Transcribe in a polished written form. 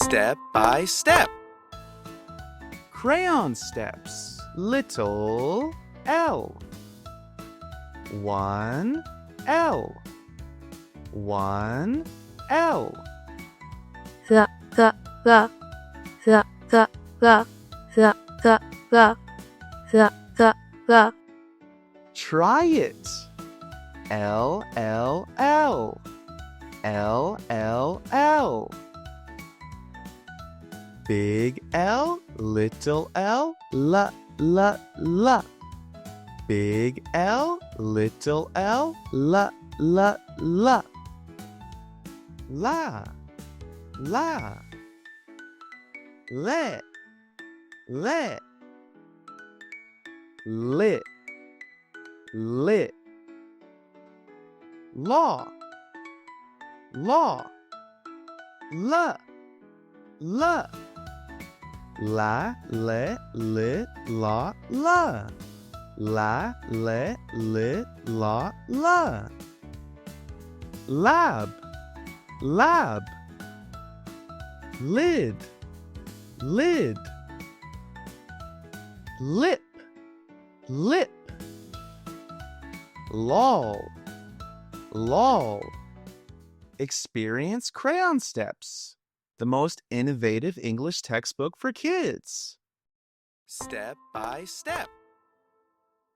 Step by step. Crayon steps. Little L. 1 L. 1 L. the, the, the, the, the, the, the, the, the, the, the, the. Try it. L L L. L L L. Big L, little L, luh, luh, luh. Big L, little L, luh, luh, luh. La, la. Let, let. Lit, lit. Law, law. La, la. La, le, lit, la, la. La, le, lit, la, la. Lab, lab. Lid, lid. Lip, lip. Lol, lol. Experience Crayon Steps, the most innovative English textbook for kids. Step by step.